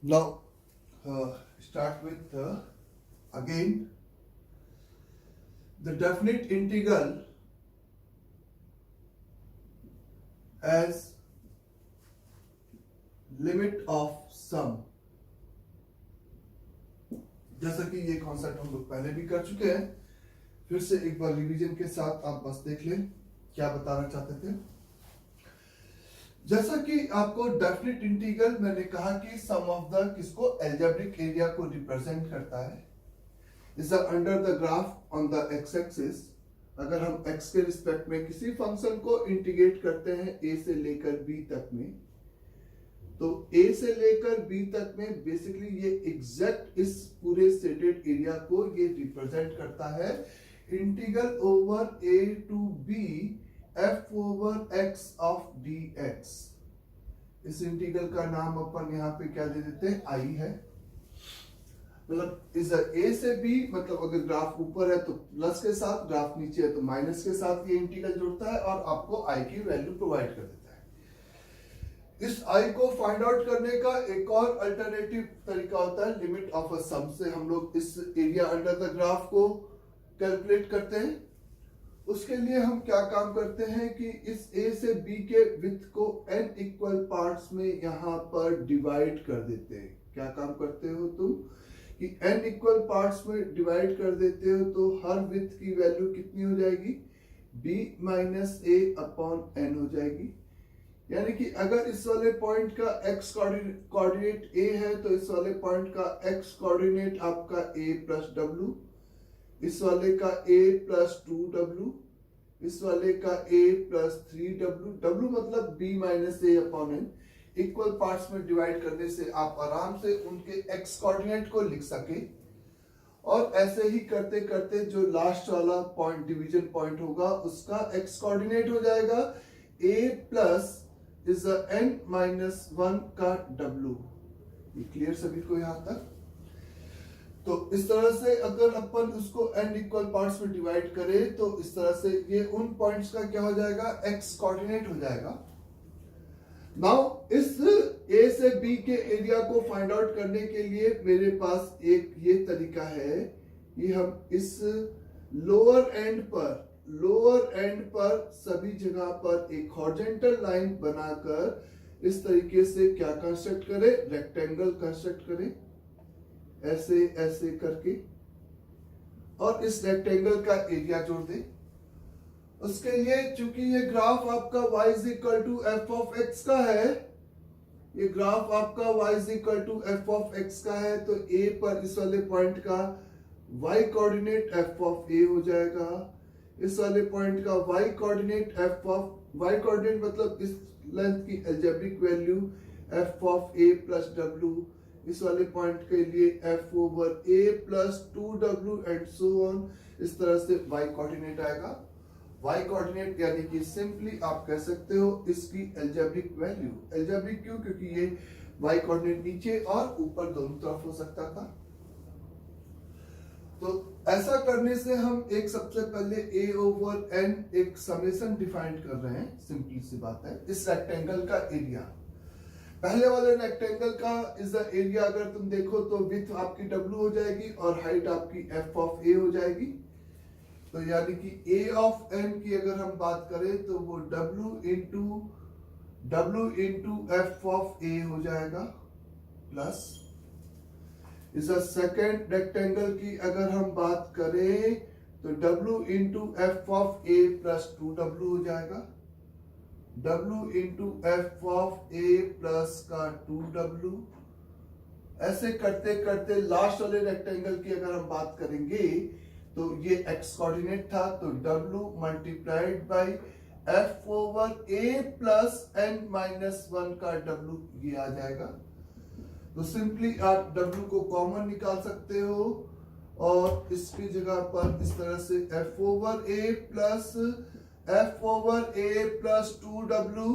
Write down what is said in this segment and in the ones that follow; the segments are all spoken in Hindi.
Now, start with again the definite integral as limit of sum. जैसा कि ये कॉन्सेप्ट हम लोग पहले भी कर चुके हैं, फिर से एक बार रिवीजन के साथ आप बस देख लें क्या बताना चाहते थे। जैसा कि आपको डेफिनेट इंटीग्रल मैंने कहा कि सम ऑफ द किसको एल्जेब्रिक एरिया को रिप्रेजेंट करता है is under the graph on the x axis. अगर हम x के रिस्पेक्ट में किसी फंक्शन को इंटीग्रेट करते हैं a से लेकर b तक में, तो a से लेकर b तक में बेसिकली ये एग्जैक्ट इस पूरे शेडेड एरिया को ये रिप्रेजेंट करता है। Integral over a to b f over x of dx। इस इंटीग्रल का नाम अपन यहाँ पे क्या दे देते हैं, i है। मतलब इस a से b, मतलब अगर ग्राफ ऊपर है तो प्लस के साथ, ग्राफ नीचे है तो माइनस के साथ ये इंटीग्रल जुड़ता है और आपको i की वैल्यू प्रोवाइड कर देता है। इस i को फाइंड आउट करने का एक और अल्टरनेटिव तरीका होता है लिमिट ऑफ अ सम से। हम लोग इस एरिया अंडर द ग्राफ को कैलकुलेट करते हैं। उसके लिए हम क्या काम करते हैं कि इस a से b के विड्थ को n इक्वल पार्ट्स में यहाँ पर डिवाइड कर देते हैं। क्या काम करते हो तुम कि n इक्वल पार्ट्स में डिवाइड कर देते हो, तो हर विड्थ की वैल्यू कितनी हो जाएगी, b minus a upon n हो जाएगी। यानी कि अगर इस वाले पॉइंट का x कोऑर्डिनेट a है तो इस वाले पॉइंट का x कोऑर्डिनेट आपका a प्लस w, इस वाले का a प्लस 2w, इस वाले का a प्लस 3w। w मतलब b minus a upon n। Equal parts में डिवाइड करने से आप आराम से उनके x कोऑर्डिनेट को लिख सके। और ऐसे ही करते करते जो लास्ट वाला पॉइंट डिवीजन पॉइंट होगा उसका x कोऑर्डिनेट हो जाएगा a plus is n minus 1 का w। ये क्लियर सभी को यहां तक? तो इस तरह से अगर अपन उसको n इक्वल पार्ट्स में डिवाइड करें तो इस तरह से ये उन पॉइंट्स का क्या हो जाएगा, x कोऑर्डिनेट हो जाएगा। नाउ इस a से b के एरिया को फाइंड आउट करने के लिए मेरे पास एक ये तरीका है कि हम इस लोअर एंड पर सभी जगह पर एक हॉरिजॉन्टल लाइन बनाकर इस तरीके से क्या कंस्ट्रक्ट करें, रेक्टेंगल कंस्ट्रक्ट करें ऐसे ऐसे करके, और इस रेक्टेंगल का एरिया जोड़ दें। उसके लिए चूंकि ये ग्राफ आपका y is equal to F of X का है, ये ग्राफ आपका y is equal to F of X का है, तो a पर इस वाले पॉइंट का y coordinate F of a हो जाएगा, इस वाले पॉइंट का y coordinate F of y coordinate मतलब इस लेंथ की algebraic value F of a plus w, इस वाले पॉइंट के लिए f over a plus 2w and so on. इस तरह से y कोऑर्डिनेट आएगा। y कोऑर्डिनेट यानी कि सिंपली आप कह सकते हो इसकी अलजेब्रिक वैल्यू। अलजेब्रिक क्यों? क्योंकि ये y कोऑर्डिनेट नीचे और ऊपर दोनों तरफ हो सकता था। तो ऐसा करने से हम एक सबसे पहले a ओवर n एक समेशन डिफाइन कर रहे हैं। सिंपली सी बात है, इस रेक्टेंगल का एरिया, पहले वाले रेक्टेंगल का इज द एरिया अगर तुम देखो तो विड्थ आपकी w हो जाएगी और हाइट आपकी f ऑफ a हो जाएगी। तो यानी कि a ऑफ n की अगर हम बात करें तो वो w into f of a हो जाएगा, प्लस इस सेकेंड रेक्टेंगल की अगर हम बात करें तो w into F of a plus 2w हो जाएगा, w into F of a plus का 2w। ऐसे करते करते लास्ट वाले रेक्टेंगल की अगर हम बात करेंगे तो ये x कोऑर्डिनेट था, तो w multiplied by f over a plus n minus 1 का w ये आ जाएगा। तो सिंपली आप w को कॉमन निकाल सकते हो और इसकी जगह पर इस तरह से f over a plus f over a plus 2w,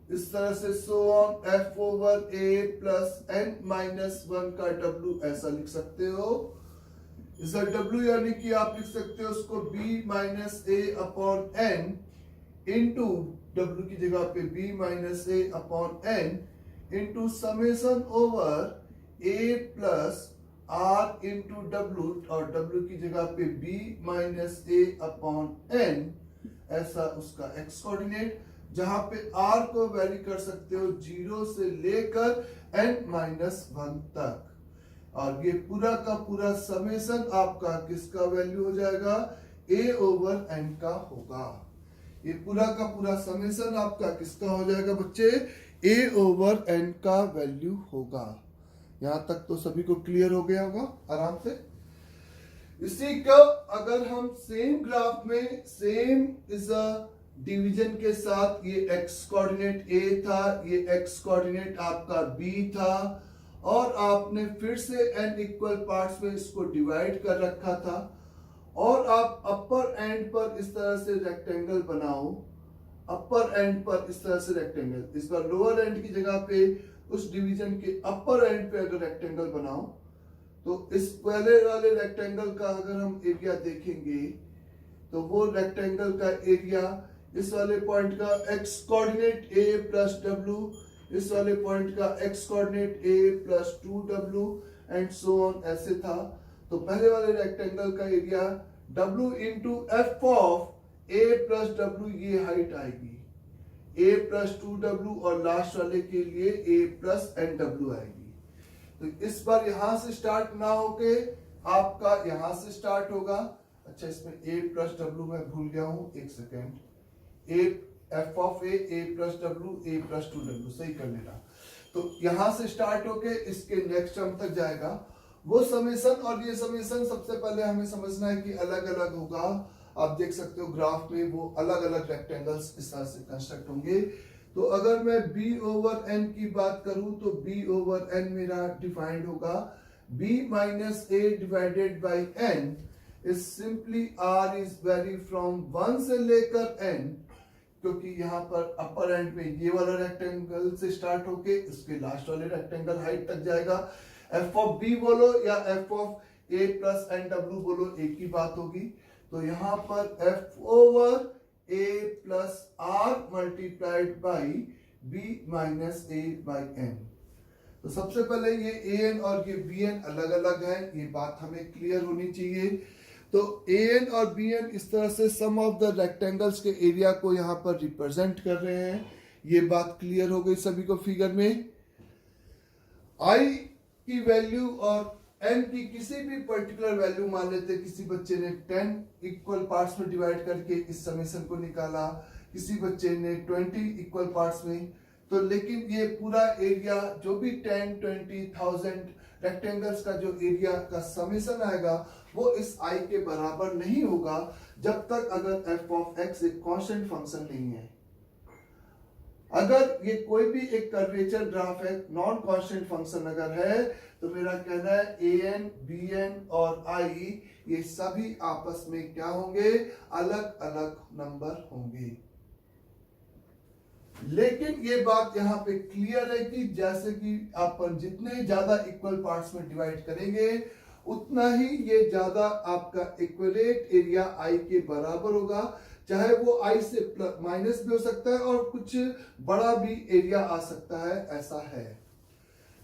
इस तरह से so on f over a plus n minus 1 का w ऐसा लिख सकते हो। इस w यानी कि आप लिख सकते हो उसको b minus a upon n into w की जगह पे b minus a upon n into summation over a plus R into W, और डब्ल्यू की जगह पे b minus A upon n, ऐसा उसका x कोऑर्डिनेट, जहां पे r को वेरी कर सकते हो 0 से लेकर n-1 तक, और ये पूरा का पूरा समेशन आपका किसका वैल्यू हो जाएगा, a ओवर n का होगा। ये पूरा का पूरा समेशन आपका किसका हो जाएगा बच्चे, a ओवर n का वैल्यू होगा। यहां तक तो सभी को क्लियर हो गया होगा आराम से। इसी का अगर हम सेम ग्राफ में सेम इस डिवीजन के साथ, ये x कोऑर्डिनेट a था, ये x कोऑर्डिनेट आपका b था, और आपने फिर से n इक्वल पार्ट्स में इसको डिवाइड कर रखा था, और आप अपर एंड पर इस तरह से रेक्टेंगल बनाओ, अपर एंड पर इस तरह से रेक्टेंगल, इस बार लोअर एंड की जगह पे उस डिवीजन के अपर एंड पे अगर रेक्टेंगल बनाओ, तो इस पहले वाले रेक्टेंगल का अगर हम एरिया देखेंगे तो वो रेक्टेंगल का एरिया इस वाले पॉइंट का x coordinate a plus w, इस वाले पॉइंट का x coordinate a plus 2w and so on, ऐसे था। तो पहले वाले रेक्टेंगल का area w into F of a plus w, ये हाइट आएगी a प्लस 2w, और लास्ट वाले के लिए a प्लस nw आएगी। तो इस बार यहां से स्टार्ट ना होके आपका यहां से स्टार्ट होगा। अच्छा, इसमें a प्लस w मैं भूल गया हूं, एक second, a f of a plus w, a plus 2w, सही कर लेना। तो यहां से स्टार्ट होके इसके नेक्स्ट टर्म तक जाएगा वो समेशन, और ये समेशन सबसे पहले हमें समझना है कि अलग अलग होगा। आप देख सकते हो ग्राफ में वो अलग अलग रेक्टेंगल्स इस तरह से कंस्ट्रक्ट होंगे। तो अगर मैं b ओवर n की बात करूं तो b ओवर n मेरा डिफाइंड होगा b minus a divided by n is simply r is vary from 1 से लेकर n, क्योंकि यहाँ पर अपर एंड पे ये वाला रेक्टेंगल से स्टार्ट होके इसके लास्ट वाले रेक्टेंगल हाइट तक जाएगा। f ऑफ b बोलो या f of a plus nw बोलो, एक ही बात होगी। तो यहाँ पर f over a plus r multiplied by b minus a by n। तो सबसे पहले ये an और ये bn अलग अलग है, ये बात हमें क्लियर होनी चाहिए। तो an और bn इस तरह से सम ऑफ द रेक्टेंगल्स के एरिया को यहाँ पर रिप्रेजेंट कर रहे हैं, ये बात क्लियर हो गई सभी को फिगर में। i की वैल्यू और n की किसी भी पर्टिकुलर वैल्यू मान लेते, किसी बच्चे ने 10 इक्वल पार्ट्स में डिवाइड करके इस समेशन को निकाला, किसी बच्चे ने 20 इक्वल पार्ट्स में, तो लेकिन ये पूरा एरिया जो भी 10, 20, 1000 रेक्टेंगल्स का जो एरिया का समेशन आएगा वो इस i के बराबर नहीं होगा जब तक अगर f ऑफ x एक कांस्टेंट फंक्शन नहीं है। अगर ये कोई भी एक कर्वेचर ग्राफ है, नॉन कांस्टेंट फंक्शन अगर है, तो मेरा कहना है an, bn और i ये सभी आपस में क्या होंगे, अलग अलग नंबर होंगे। लेकिन ये बात यहाँ पे क्लियर है कि जैसे कि अपन जितने ज्यादा इक्वल पार्ट्स में डिवाइड करेंगे उतना ही ये ज्यादा आपका इक्वलेट एरिया i के बराबर होगा, चाहे वो i से माइनस भी हो सकता है और कुछ बड़ा भी एरिया आ सकता है, ऐसा है।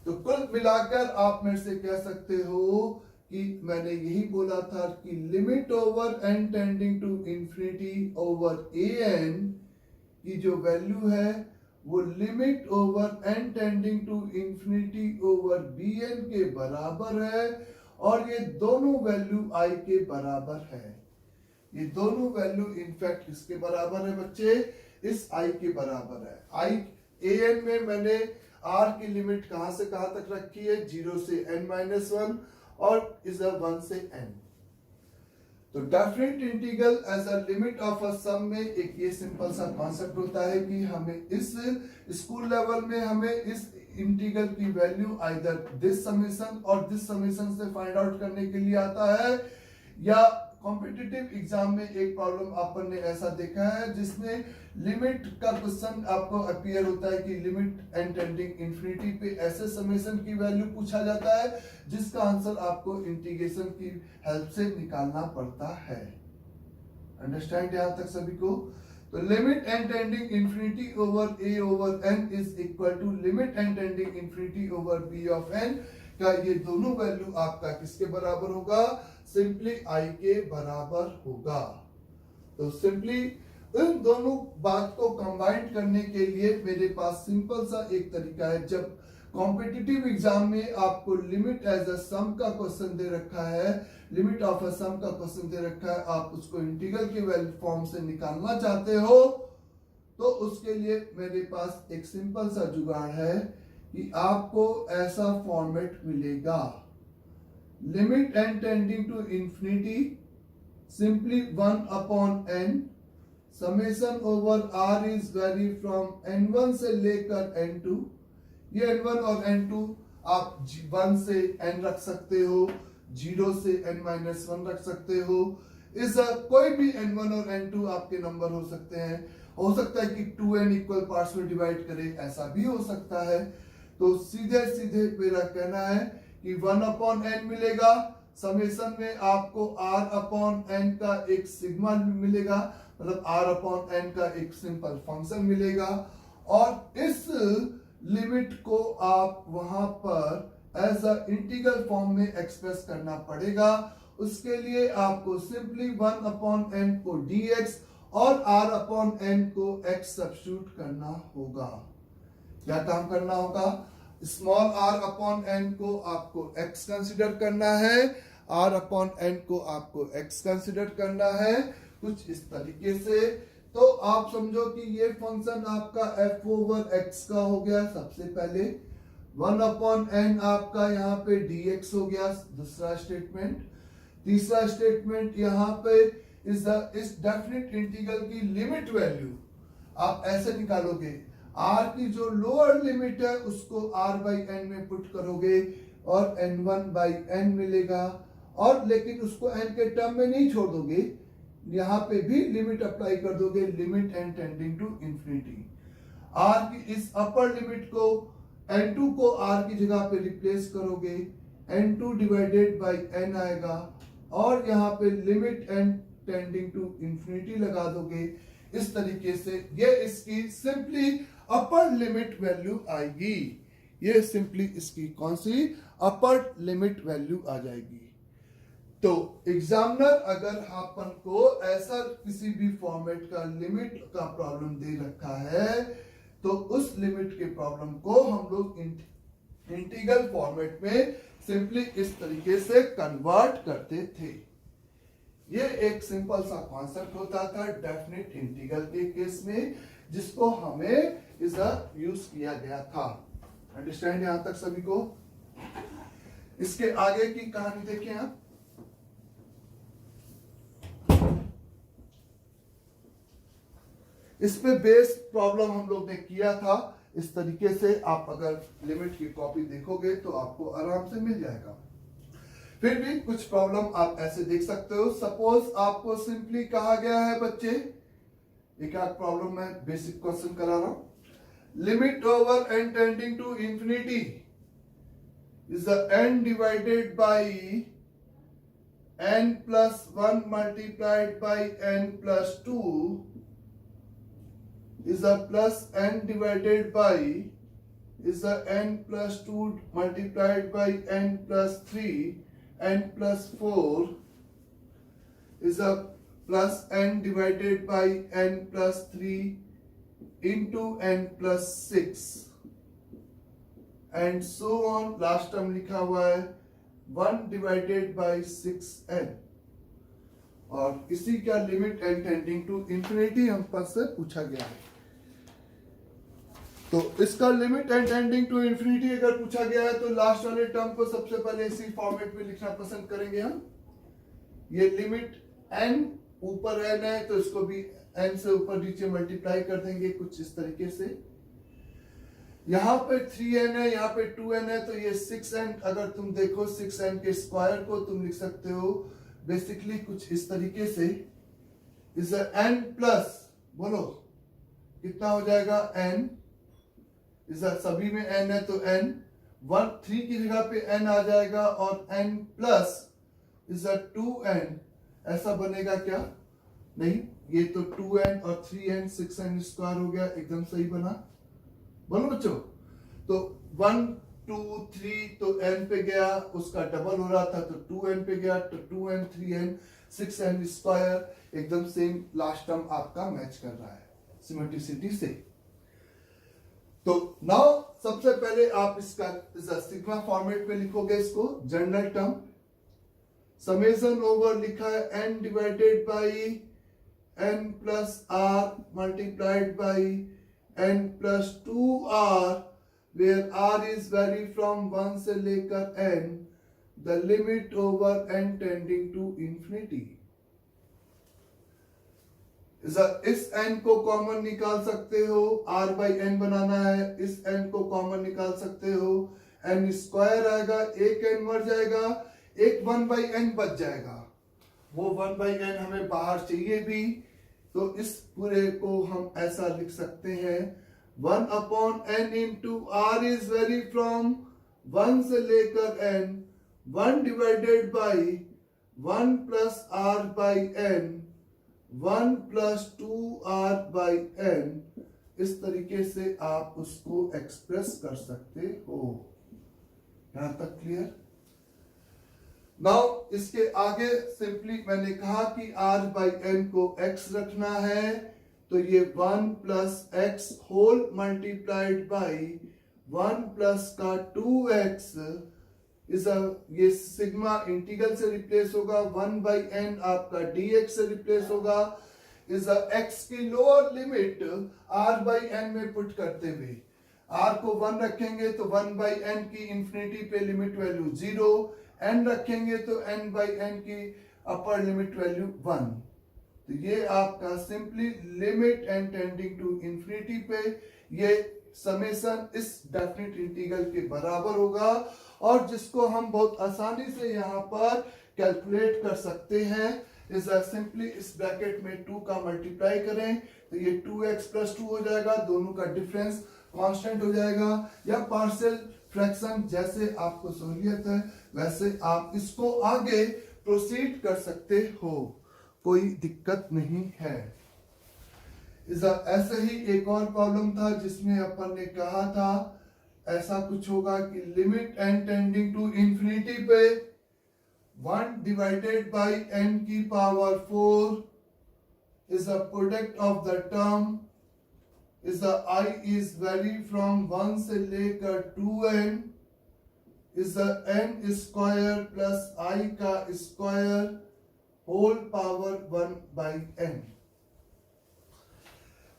तो कुल मिलाकर आप मेरे से कह सकते हो कि मैंने यही बोला था कि limit over n tending to infinity over an की जो वैल्यू है वो limit over n tending to infinity over bn के बराबर है, और ये दोनों वैल्यू i के बराबर है। ये दोनों वैल्यू इनफैक्ट इसके बराबर है बच्चे, इस i के बराबर है। i an में मैंने r की लिमिट कहां से कहां तक रखी है, 0 से n-1 और इज 1 से n। तो definite integral as a limit of a sum में एक ये सिंपल सा कॉन्सेप्ट होता है कि हमें इस स्कूल लेवल में हमें इस इंटीग्रल की वैल्यू आइदर दिस समेशन और दिस समेशन से फाइंड आउट करने के लिए आता है, या कॉम्पिटिटिव एग्जाम में एक प्रॉब्लम अपन ने ऐसा देखा है जिसमें लिमिट का क्वेश्चन आपको अपीयर होता है कि लिमिट एंड टेंडिंग इंफिनिटी पे ऐसे समेशन की वैल्यू पूछा जाता है जिसका आंसर आपको इंटीग्रेशन की हेल्प से निकालना पड़ता है। अंडरस्टैंड यहां तक सभी को? तो limit n tending infinity over a over n is equal to limit n tending infinity over b of n का ये दोनों वैल्यू आपका किसके बराबर होगा? सिंपली आई के बराबर होगा। तो सिंपली इन दोनों बात को कंबाइन करने के लिए मेरे पास सिंपल सा एक तरीका है। जब कॉम्पिटिटिव एग्जाम में आपको लिमिट एज अ सम का क्वेश्चन दे रखा है, लिमिट ऑफ अ सम का क्वेश्चन दे रखा है, आप उसको इंटीग्रल के वैल्यू फॉर्म से निकालना चाहते हो, तो उसके लिए मेरे पास एक सिंपल सा जुगाड़ है कि आपको ऐसा फॉर्मेट मिलेगा। Limit n tending to infinity simply 1 upon n, summation over r is vary from n1 से लेकर n2। ये n1 और n2 आप 1 से n रख सकते हो, 0 से n-1 रख सकते हो। इस कोई भी n1 और n2 आपके नंबर हो सकते हैं। हो सकता है कि 2n इक्वल पार्ट्स में डिवाइड करे, ऐसा भी हो सकता है। तो सीधे सीधे मेरा कहना है कि 1 अपॉन n मिलेगा, समेशन में आपको r अपॉन n का एक सिग्मा मिलेगा, मतलब r अपॉन n का एक सिंपल फंक्शन मिलेगा, और इस लिमिट को आप वहां पर एज अ इंटीग्रल फॉर्म में एक्सप्रेस करना पड़ेगा। उसके लिए आपको सिंपली 1 अपॉन n को dx और r अपॉन n को x सब्स्टिट्यूट करना होगा। क्या काम करना होगा? स्मॉल r अपॉन n को आपको x कंसिडर करना है, r अपॉन n को आपको x कंसिडर करना है, कुछ इस तरीके से। तो आप समझो कि ये फंक्शन आपका f ओवर x का हो गया सबसे पहले, 1 अपॉन n आपका यहाँ पे dx हो गया दूसरा स्टेटमेंट। तीसरा स्टेटमेंट यहाँ पे इस डेफिनेट इंटीग्रल की लिमिट वैल्यू आप ऐसे निकालोगे, r की जो लोअर लिमिट है उसको r बाई n में पुट करोगे और n1 बाई n मिलेगा, और लेकिन उसको n के टर्म में नहीं छोड़ दोगे, यहाँ पे भी लिमिट अप्लाई कर दोगे, limit n tending to infinity. r की इस अपर लिमिट को n2 को r की जगह पे रिप्लेस करोगे, n2 डिवाइडेड बाई n आएगा, और यहाँ पे limit n tending to infinity लगा दोगे। इस तरीके से ये इसकी सिंपली अपर लिमिट वैल्यू आएगी। ये सिंपली इसकी कौन सी अपर लिमिट वैल्यू आ जाएगी। तो एग्जामिनर अगर आपन को ऐसा किसी भी फॉर्मेट का लिमिट का प्रॉब्लम दे रखा है, तो उस लिमिट के प्रॉब्लम को हम लोग इंटीग्रल फॉर्मेट में सिंपली इस तरीके से कन्वर्ट करते थे। ये एक सिंपल सा कॉन्सेप्ट होता था डेफिनेट इंटीग्रल के केस में, जिसको हमें इधर यूज किया गया था। अंडरस्टैंड यहां तक सभी को? इसके आगे की कहानी देखिए आप। इस पे बेस प्रॉब्लम हम लोग ने किया था इस तरीके से। आप अगर लिमिट की कॉपी देखोगे तो आपको आराम से मिल जाएगा। फिर भी कुछ प्रॉब्लम आप ऐसे देख सकते हो। सपोज आपको सिंपली कहा गया है बच्चे, एक आध प्रॉब्लम मैं बेसिक क्वेश्चन करा रहा हूं। Limit over n tending to infinity is the n divided by n plus 1 multiplied by n plus 2 is a plus n divided by is a n plus 2 multiplied by n plus 3 n plus 4 is a plus n divided by n plus 3 into n plus 6 and so on। Last term लिखा हुआ है 1 divided by 6n, और इसी का limit n tending to infinity हम पर से पूछा गया है। तो इसका limit n tending to infinity अगर पूछा गया है तो लास्ट वाले टर्म को सबसे पहले इसी फॉर्मेट में लिखना पसंद करेंगे हम। ये लिमिट n ऊपर n है तो इसको भी n से ऊपर नीचे मल्टीप्लाई कर देंगे कुछ इस तरीके से। यहाँ पे 3n है, यहाँ पे 2n है, तो ये 6n, अगर तुम देखो 6n के स्क्वायर को तुम लिख सकते हो बेसिकली कुछ इस तरीके से। इस n प्लस बोलो कितना हो जाएगा n, इस सभी में n है तो n 1 3 की जगह पे n आ जाएगा, और n प्लस इस 2n ऐसा बनेगा क्या? नहीं, ये तो 2n और 3n 6n स्क्वायर हो गया, एकदम सही बना। बोलो बच्चों। तो 1 2 3 तो n पे गया, उसका डबल हो रहा था तो 2n पे गया, तो 2n 3n 6n स्क्वायर, एकदम सेम लास्ट टर्म आपका मैच कर रहा है सिमेट्रिसिटी से। तो नाउ सबसे पहले आप इसका सिग्मा फॉर्मेट में लिखोगे इसको, जनरल टर्म समेशन ओवर लिखा है n divided by n plus r multiplied by n plus 2r, where r is vary from 1 से लेकर n, the limit over n tending to infinity. इस n को कॉमन निकाल सकते हो, r बाई n बनाना है, इस n को कॉमन निकाल सकते हो, n स्क्वायर आएगा, एक n मर जाएगा, एक 1 बाई n बच जाएगा, वो 1 बाई n हमें बाहर चाहिए भी, तो इस पूरे को हम ऐसा लिख सकते हैं 1 upon n into r is vary from 1 से लेकर n, 1 divided by 1 plus r by n, 1 plus 2r by n। इस तरीके से आप उसको एक्सप्रेस कर सकते हो। यहां तक क्लियर? नाउ इसके आगे सिंपली मैंने कहा कि r बाई n को x रखना है, तो ये 1 plus x whole multiplied by 1 plus का 2x इस ये सिग्मा इंटीग्रल से रिप्लेस होगा, 1 बाई n आपका dx से रिप्लेस होगा, इस x की lower limit r by n में पुट करते हुए r को 1 रखेंगे तो 1 बाई n की इंफिनिटी पे लिमिट वैल्यू 0, n रखेंगे तो n बाई n की अपर लिमिट वैल्यू 1। तो ये आपका simply limit n tending to infinity पे ये समेशन इस डेफिनेट इंटीग्रल के बराबर होगा, और जिसको हम बहुत आसानी से यहाँ पर कैलकुलेट कर सकते हैं। इस सिंपली इस ब्रैकेट में 2 का मल्टीप्लाई करें तो ये 2x प्लस 2 हो जाएगा, दोनों का डिफरेंस कांस्टेंट हो जाएगा, या पार्शियल फ्रैक्शन, जैसे आपको सहूलियत है वैसे आप इसको आगे प्रोसीड कर सकते हो, कोई दिक्कत नहीं है। ऐसे ही एक और प्रॉब्लम था जिसमें अपन ने कहा था ऐसा कुछ होगा कि limit n tending to infinity पे 1 डिवाइडेड बाई n की power 4 is the product of the term is the i is vary from 1 से लेकर 2n is the n square plus i का square whole power 1 by n।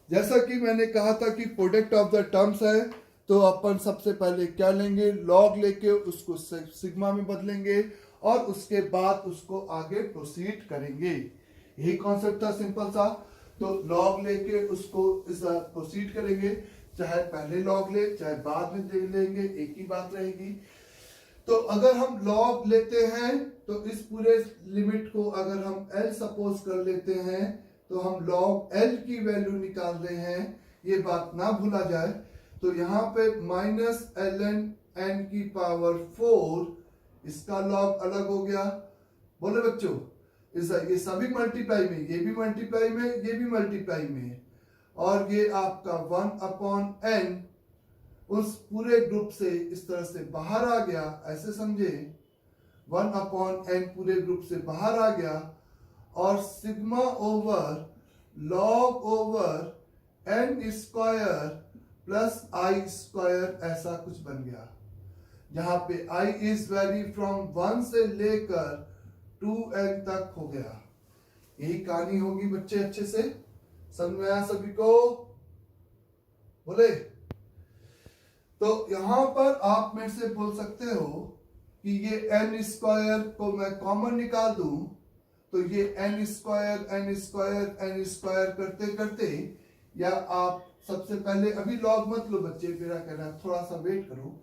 जैसा कि मैंने कहा था कि प्रोडक्ट ऑफ द टर्म्स है, तो अपन सबसे पहले क्या लेंगे, लॉग लेके उसको सिग्मा में बदलेंगे और उसके बाद उसको आगे प्रोसीड करेंगे। यही कॉन्सेप्ट था सिंपल सा। तो लॉग लेके उसको प्रोसीड करेंगे, चाहे पहले लॉग ले चाहे बाद में दे लेंगे, एक ही बात रहेगी। तो अगर हम लॉग लेते हैं तो इस पूरे लिमिट को अगर हम l सपोज कर लेते हैं तो हम लॉग l की वैल्यू निकाल रहे हैं, ये बात ना भूला जाए। तो यहाँ पे माइनस ln n की पावर 4, इसका लॉग अलग हो गया। बोले बच्चों, ये सभी मल्टीप्लाई में, ये भी मल्टीप्लाई में, ये भी मल्टीप्लाई में, और ये आपका 1 अपॉन n उस पूरे ग्रुप से इस तरह से बाहर आ गया, ऐसे समझे, 1 अपॉन n पूरे ग्रुप से बाहर आ गया, और sigma over log over n square plus i square ऐसा कुछ बन गया, जहां पे i इज वेरी फ्रॉम 1 से लेकर 2n तक हो गया। यही कहानी होगी बच्चे, अच्छे से समझ में आया सभी को? बोले। तो यहां पर आप मेरे से बोल सकते हो कि ये n स्क्वायर को मैं कॉमन निकाल दूं, तो ये n स्क्वायर करते करते, या आप सबसे पहले अभी लॉग मत लो बच्चे, मेरा कहना थोड़ा सा वेट करो।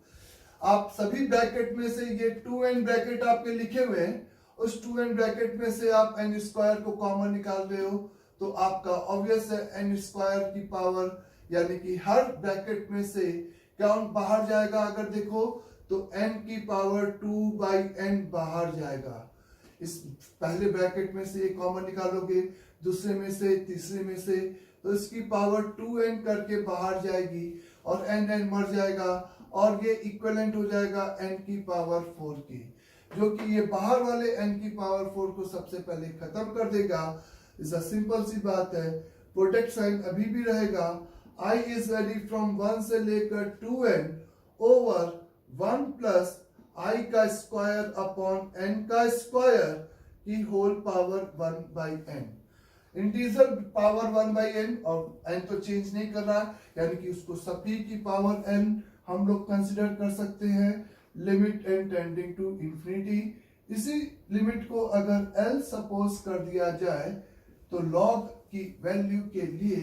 आप सभी ब्रैकेट में से ये 2n ब्रैकेट आपके लिखे हुए हैं, उस 2n ब्रैकेट में से आप n स्क्वायर को कॉमन निकाल रहे हो, तो आपका ऑब्वियस है n स्क्वायर की पावर, यानी कि हर ब्रैकेट में से कौन बाहर जाएगा, अगर देखो तो n की पावर 2 बाई n बाहर जाएगा। इस पहले ब्रैकेट में से कॉमन निकालोगे, दूसरे में से, तीसरे में से, तो इसकी पावर 2n करके बाहर जाएगी और n मर जाएगा, और ये इक्विवेलेंट हो जाएगा n की पावर 4 के, जो कि ये बाहर वाले n की पावर 4 को सबसे पहले खत्म कर देगा। इस सिंपल सी बात है, प्रोडक्ट साइन अभी भी रहेगा, i इज वैरी फ्रॉम 1 से लेकर 2n ओवर 1 प्लस i का स्क्वायर अपॉन n का स्क्वायर की whole power 1 by n। Integer power 1 by n और n तो चेंज नहीं कर रहा, यानी कि उसको सभी की पावर n हम लोग कंसिडर कर सकते हैं। Limit n tending to infinity, इसी लिमिट को अगर l सपोज कर दिया जाए तो log की वैल्यू के लिए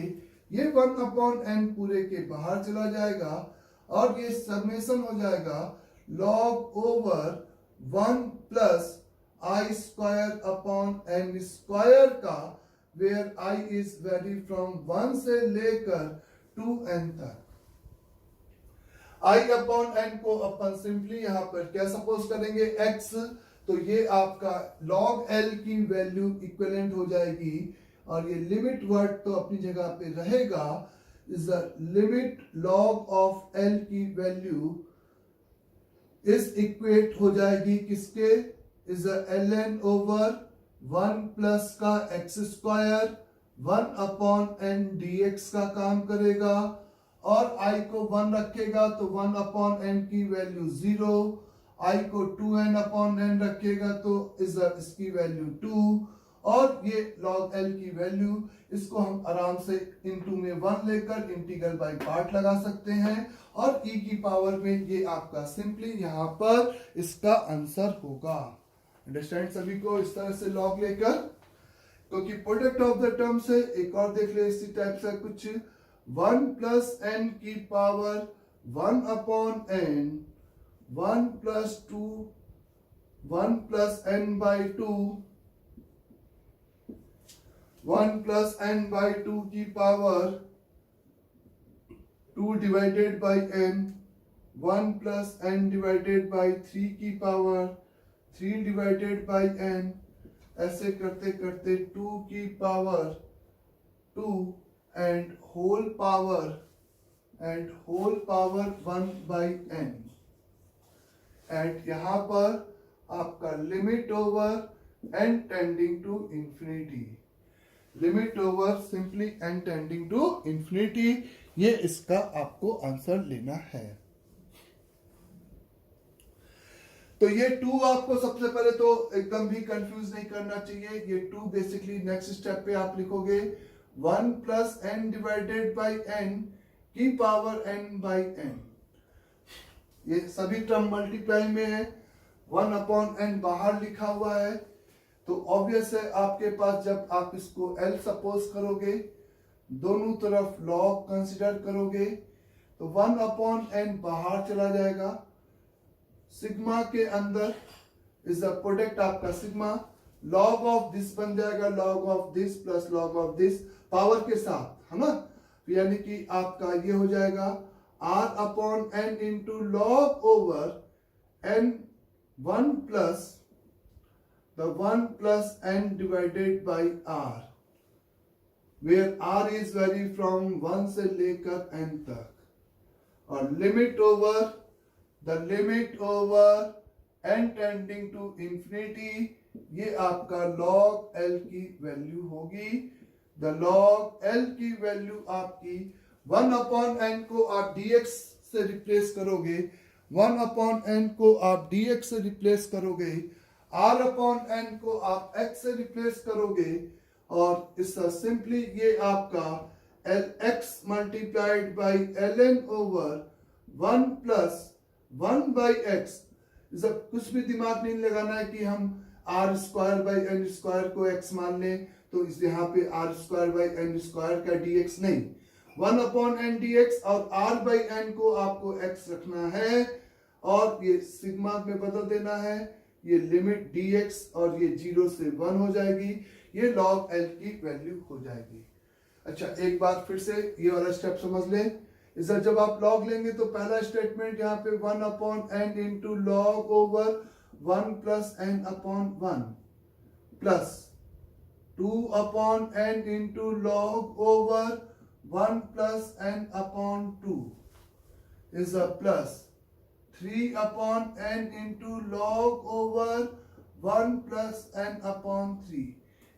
ये 1 अपॉन n पूरे के बाहर चला जाएगा और ये समेशन हो जाएगा log over 1 plus i square upon n square का, where I is vary from 1 से लेकर 2n तक। I अपॉन n को अपन सिंपली यहाँ पर क्या सपोज करेंगे, x, तो ये आपका log L की वैल्यू इक्विवेलेंट हो जाएगी और ये लिमिट वर्ड तो अपनी जगह पे रहेगा। Is the limit log of L की वैल्यू इस इक्वेट हो जाएगी किसके, is the ln over 1 plus का x square 1 upon n dx का काम करेगा और i को 1 रखेगा तो 1 अपॉन n की वैल्यू 0, i को 2n अपॉन n रखेगा तो इसकी वैल्यू 2 और ये log L की वैल्यू, इसको हम आराम से इनटू में 1 लेकर इंटीग्रल बाय पार्ट लगा सकते हैं और e की पावर में ये आपका सिंपली यहाँ पर इसका आंसर होगा। अंडरस्टैंड सभी को, इस तरह से लॉग लेकर, क्योंकि प्रोडक्ट ऑफ द टर्म से एक और देख ले इसी टाइप से कुछ, 1 प्लस n की power 1 upon n 1 plus 2 1 plus n by 2 1 plus n by 2 की power 2 divided by n 1 plus n divided by 3 की पावर 3 डिवाइडेड बाई n, ऐसे करते करते 2 की power 2 and whole power 1 by n, and यहाँ पर आपका limit over n tending to infinity, limit over simply n tending to infinity, ये इसका आपको आंसर लेना है। तो ये 2 आपको सबसे पहले तो एकदम भी कंफ्यूज नहीं करना चाहिए। ये 2 बेसिकली नेक्स्ट स्टेप पे आप लिखोगे 1 plus n divided by n की पावर n बाई n, ये सभी टर्म मल्टीप्लाई में है, 1 अपॉन n बाहर लिखा हुआ है तो ऑब्वियस है आपके पास जब आप इसको l सपोज करोगे, दोनों तरफ log कंसिडर करोगे तो 1 अपॉन n बाहर चला जाएगा, सिग्मा के अंदर इज द प्रोडक्ट आपका सिग्मा, लॉग ऑफ दिस बन जाएगा log of this plus log of this power के साथ, है ना, यानी कि आपका ये हो जाएगा r upon n into log over n 1 plus the 1 plus n divided by r, where r is vary from 1 से लेकर n तक, और limit over the limit over n tending to infinity, ये आपका log L की वैल्यू होगी। द log L की वैल्यू आपकी 1 अपॉन n को आप dx से रिप्लेस करोगे, 1 अपॉन n को आप dx से रिप्लेस करोगे, r अपॉन n को आप x से रिप्लेस करोगे और इस सिंपली ये आपका lx multiplied by ln over 1 plus 1 by x, कुछ भी दिमाग नहीं लगाना है कि हम r square by n square को x मान लें तो इस यहाँ पे r square by n square का dx नहीं, 1 अपॉन एन dx और r बाई एन को आपको x रखना है और ये सिग्मा में बदल देना है, ये लिमिट dx और ये 0 से 1 हो जाएगी, ये log L की वैल्यू हो जाएगी। अच्छा एक बार फिर से ये वाला स्टेप समझ लें, इधर जब आप log लेंगे तो पहला स्टेटमेंट यहाँ पे 1 upon n into log over 1 plus n upon 1 plus 2 upon n into log over 1 plus n upon 2 is a plus 3/n into log over 1 plus n upon 3।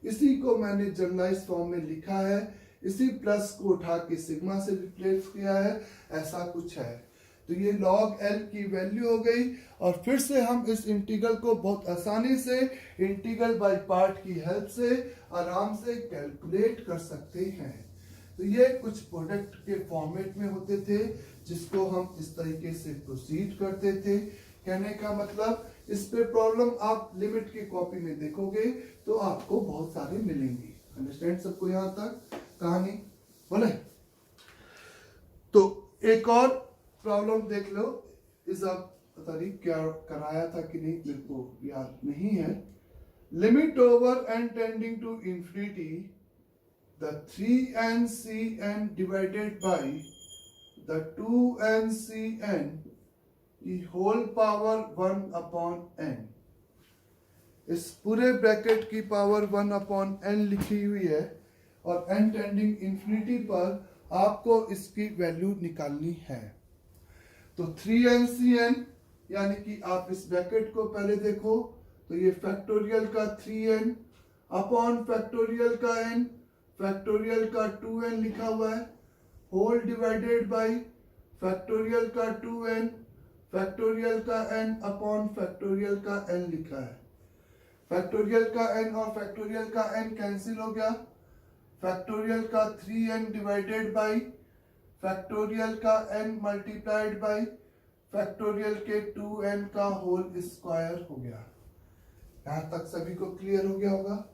इसी को मैंने जनरलाइज फॉर्म में लिखा है, इसी प्लस को उठा के सिग्मा से रिप्लेस किया है, ऐसा कुछ है। तो ये log L की वैल्यू हो गई और फिर से हम इस इंटीग्रल को बहुत आसानी से इंटीग्रल बाय पार्ट की हेल्प से आराम से कैलकुलेट कर सकते हैं। तो ये कुछ प्रोडक्ट के फॉर्मेट में होते थे जिसको हम इस तरीके से प्रोसीड करते थे। कहने का मतलब इस पे प्रॉब्लम आप लिमिट की कॉपी में देखोगे तो आपको बहुत सारे मिलेंगी। अंडरस्टैंड सबको यहाँ तक कहानी बोले? तो एक और प्रॉब्लम देख लो, इस पता नहीं क्या कराया था कि नहीं, मेरे को याद नहीं है। Limit over n tending to infinity the 3n/cn divided by the 2n/cn की होल पावर 1/n। इस पूरे ब्रैकेट की पावर 1/n लिखी हुई है और n टेंडिंग इंफिनिटी पर आपको इसकी वैल्यू निकालनी है। तो 3n/cn यानी कि आप इस ब्रैकेट को पहले देखो तो ये फैक्टोरियल का 3n अपॉन फैक्टोरियल का n, फैक्टोरियल का 2n लिखा हुआ है, होल डिवाइडेड बाय फैक्टोरियल का 2n, फैक्टोरियल का n अपॉन फैक्टोरियल का n लिखा है। फैक्टोरियल का n और फैक्टोरियल का n कैंसिल हो गया, फैक्टोरियल का 3n डिवाइडेड बाय फैक्टोरियल का n मल्टीप्लाइड बाय फैक्टोरियल के 2n का होल स्क्वायर हो गया। यहां तक सभी को क्लियर हो गया होगा।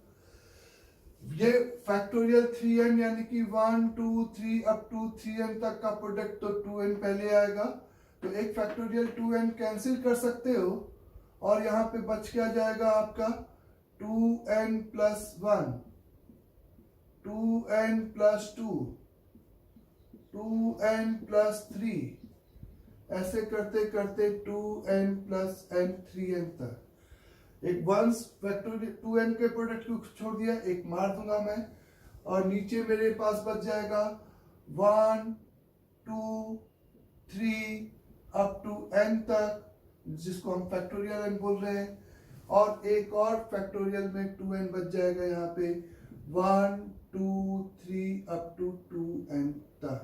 ये फैक्टोरियल 3n यानी कि 1 2 3 अप टू 3n तक का प्रोडक्ट, तो 2n पहले आएगा तो एक फैक्टोरियल 2n कैंसिल कर सकते हो और यहाँ पे बच क्या जाएगा आपका 2n plus 1, 2n plus 2, 2n plus 3, ऐसे करते करते 2n प्लस n 3n तक। एक वंस फैक्टोरियल 2n के प्रोडक्ट को छोड़ दिया, एक मार दूंगा मैं और नीचे मेरे पास बच जाएगा 1 2 3 अप टू n तक, जिसको हम फैक्टोरियल n बोल रहे हैं, और एक और फैक्टोरियल में 2n बच जाएगा यहाँ पे 1 2 3 अप टू 2n तक।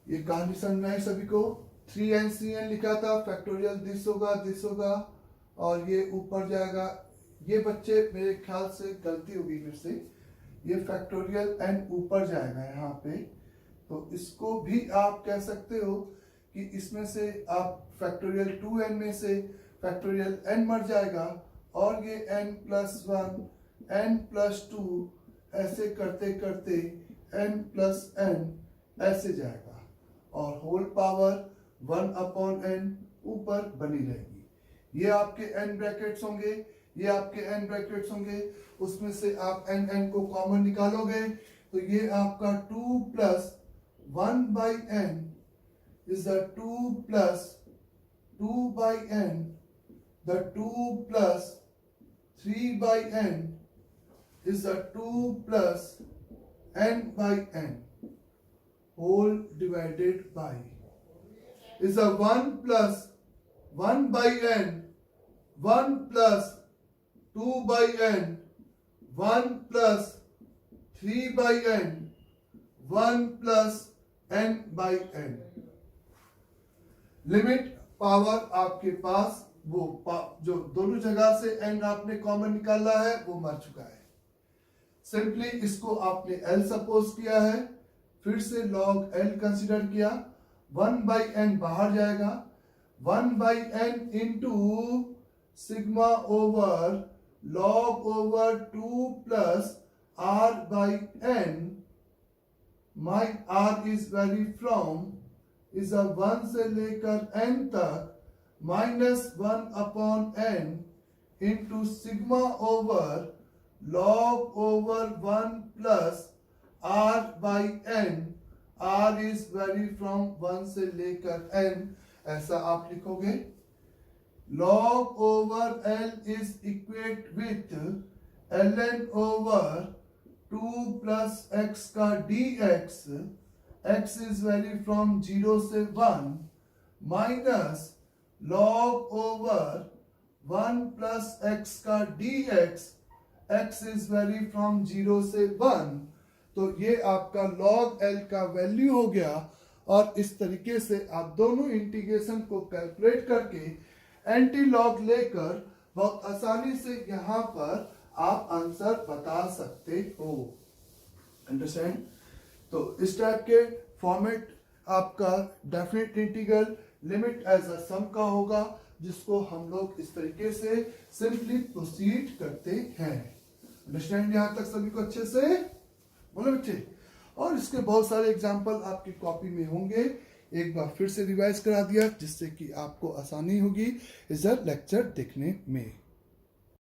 ये कहानी समझ आई सभी को? 3n/cn लिखा था, फैक्टोरियल दिस होगा और ये ऊपर जाएगा। ये बच्चे मेरे ख्याल से गलती होगी मेरे से, ये फैक्टोरियल n ऊपर जाएगा यहाँ पे, तो इसको भी आप कह सकते हो कि इसमें से आप फैक्टोरियल 2n में से फैक्टोरियल n मर जाएगा और ये n प्लस 1 n प्लस 2 ऐसे करते करते n प्लस n ऐसे जाएगा और होल पावर 1/n ऊपर बनी रहेगी। ये आपके n ब्रैकेट्स होंगे, ये आपके n ब्रैकेट्स होंगे, उसमें से आप n को कॉमन निकालोगे तो ये आपका 2 plus 1/n is the 2 plus 2/n, the 2 plus 3/n is the 2 plus n/n whole divided by is a 1 plus 1/n, 1 plus 2/n, 1 plus 3/n, 1 plus n/n। Limit power आपके पास वो जो दोनों जगह से n आपने कॉमन निकाला है वो मर चुका है। सिंपली इसको आपने l सपोज किया है, फिर से log l कंसीडर किया, 1/n बाहर जाएगा, 1/n into sigma over log over 2 plus r/n। my r is vary from is a 1 से लेकर n तक -1/n into sigma over log over 1 plus r/n। r is vary from 1 से लेकर n, ऐसा आप लिखोगे। log over l is equate with ln over 2 plus x का dx, x is vary from 0 से 1 minus log over 1 plus x का dx, x is vary from 0 से 1, तो ये आपका log L का वैल्यू हो गया। और इस तरीके से आप दोनों इंटीग्रेशन को कैलकुलेट करके एंटी लॉग लेकर बहुत आसानी से यहां पर आप आंसर बता सकते हो। अंडरस्टैंड? तो इस टाइप के फॉर्मेट आपका definite integral limit as a sum का होगा, जिसको हम लोग इस तरीके से सिंपली प्रोसीड करते हैं। अंडरस्टैंड यहां तक सभी को अच्छे से? बोलो बच्चे। और इसके बहुत सारे एग्जाम्पल आपकी कॉपी में होंगे, एक बार फिर से रिवाइज करा दिया जिससे कि आपको आसानी होगी इस लेक्चर देखने में।